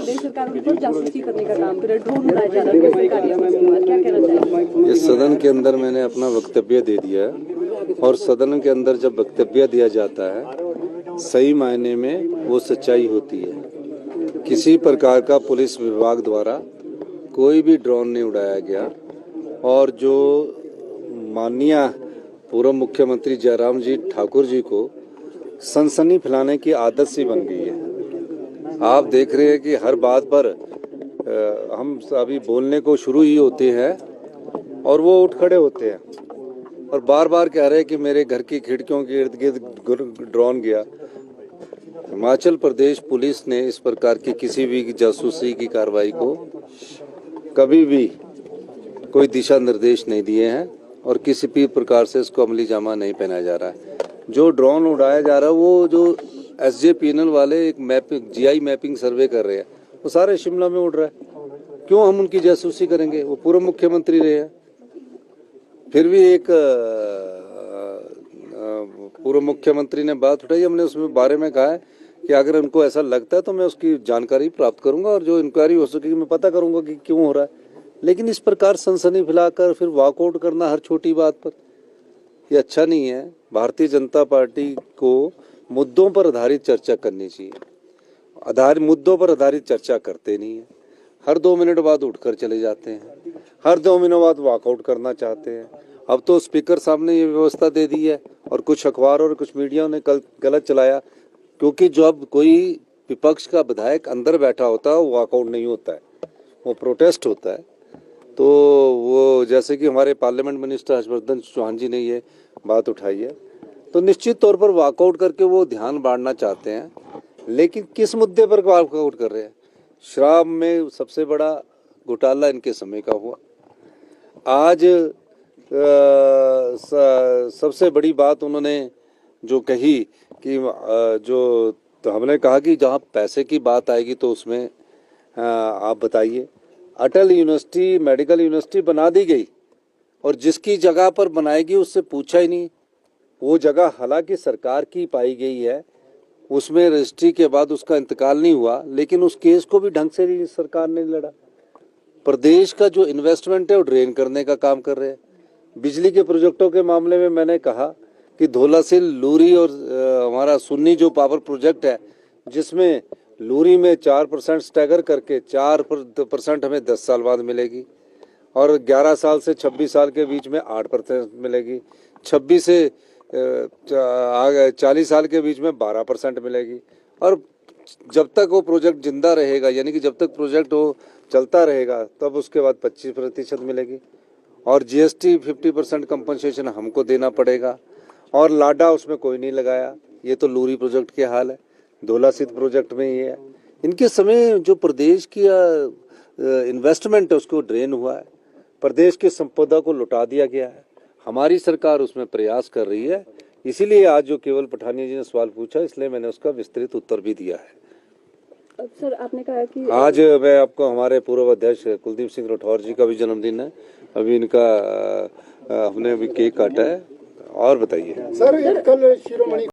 प्रदेश सरकार उन पर जासूसी करने का काम करे, ड्रोन उड़ाया जा रहा है सरकारी आवासों पर, क्या कहना चाहिए? इस सदन के अंदर मैंने अपना वक्तव्य दे दिया है और सदन के अंदर जब वक्तव्य दिया जाता है सही मायने में वो सच्चाई होती है। किसी प्रकार का पुलिस विभाग द्वारा कोई भी ड्रोन नहीं उड़ाया गया और जो माननीय पूर्व मुख्यमंत्री जयराम जी ठाकुर जी को सनसनी फैलाने की आदत सी बन गई है। आप देख रहे हैं कि हर बात पर हम अभी बोलने को शुरू ही होते हैं और वो उठ खड़े होते हैं और बार बार कह रहे हैं कि मेरे घर की खिड़कियों के इर्द गिर्द ड्रोन गया। हिमाचल प्रदेश पुलिस ने इस प्रकार की किसी भी जासूसी की कार्रवाई को कभी भी कोई दिशा निर्देश नहीं दिए हैं और किसी भी प्रकार से इसको अमली जामा नहीं पहनाया जा रहा है। जो ड्रोन उड़ाया जा रहा है वो जो SJPNL वाले एक GI मैपिंग सर्वे कर रहे हैं वो सारे शिमला में उड़ रहा है। क्यों हम उनकी जासूसी करेंगे? वो पूर्व मुख्यमंत्री रहे हैं। फिर भी एक पूर्व मुख्यमंत्री ने बात उठाई, हमने उसमें बारे में कहा है कि अगर उनको ऐसा लगता है तो मैं उसकी जानकारी प्राप्त करूंगा और जो इंक्वायरी हो सकेगी मैं पता करूंगा कि क्यों हो रहा है। लेकिन इस प्रकार सनसनी फैलाकर फिर वॉकआउट करना हर छोटी बात पर, ये अच्छा नहीं है। भारतीय जनता पार्टी को मुद्दों पर आधारित चर्चा करनी चाहिए। मुद्दों पर आधारित चर्चा करते नहीं है। हर 2 मिनट बाद उठकर चले जाते हैं, हर 2 मिनट बाद वॉकआउट करना चाहते हैं। अब तो स्पीकर साहब ने ये व्यवस्था दे दी है और कुछ अखबार और कुछ मीडिया ने कल गलत चलाया, क्योंकि जब कोई विपक्ष का विधायक अंदर बैठा होता है वो वॉकआउट नहीं होता है, वो प्रोटेस्ट होता है। तो वो जैसे कि हमारे पार्लियामेंट मिनिस्टर हर्षवर्धन चौहान जी ने ये बात उठाई है, तो निश्चित तौर पर वॉकआउट करके वो ध्यान बांटना चाहते हैं। लेकिन किस मुद्दे पर वॉकआउट कर रहे हैं? शराब में सबसे बड़ा घोटाला इनके समय का हुआ। आज सबसे बड़ी बात उन्होंने जो कही कि तो हमने कहा कि जहाँ पैसे की बात आएगी तो उसमें आप बताइए। अटल यूनिवर्सिटी मेडिकल यूनिवर्सिटी बना दी गई और जिसकी जगह पर बनाएगी उससे पूछा ही नहीं। वो जगह हालांकि सरकार की पाई गई है, उसमें रजिस्ट्री के बाद उसका इंतकाल नहीं हुआ, लेकिन उस केस को भी ढंग से सरकार ने लड़ा। प्रदेश का जो इन्वेस्टमेंट है वो ड्रेन करने का काम कर रहे हैं। बिजली के प्रोजेक्टों के मामले में मैंने कहा कि धौलासिल लूरी और हमारा सुन्नी जो पावर प्रोजेक्ट है, जिसमें लूरी में 4% स्टैगर करके 4% हमें 10 साल बाद मिलेगी और 11 साल से 26 साल के बीच में 8% मिलेगी, 26 से 40 साल के बीच में 12% मिलेगी। और जब तक वो प्रोजेक्ट जिंदा रहेगा, यानी कि जब तक प्रोजेक्ट वो चलता रहेगा, तब उसके बाद 25% मिलेगी और GST 50% कंपनसेशन हमको देना पड़ेगा। और लाडा उसमें कोई नहीं लगाया। ये तो लूरी प्रोजेक्ट के हाल है, धौलासिल प्रोजेक्ट में ये है। इनके समय जो प्रदेश की इन्वेस्टमेंट है उसको ड्रेन हुआ है, प्रदेश की संपदा को लुटा दिया गया है। हमारी सरकार उसमें प्रयास कर रही है। इसीलिए आज जो केवल पठानिया जी ने सवाल पूछा, इसलिए मैंने उसका विस्तृत उत्तर भी दिया है। सर, आपने कहा कि आज मैं आपको हमारे पूर्व अध्यक्ष कुलदीप सिंह राठौर जी का भी जन्मदिन है। अभी इनका हमने अभी केक काटा है। और बताइए सर, कल शिरोमणि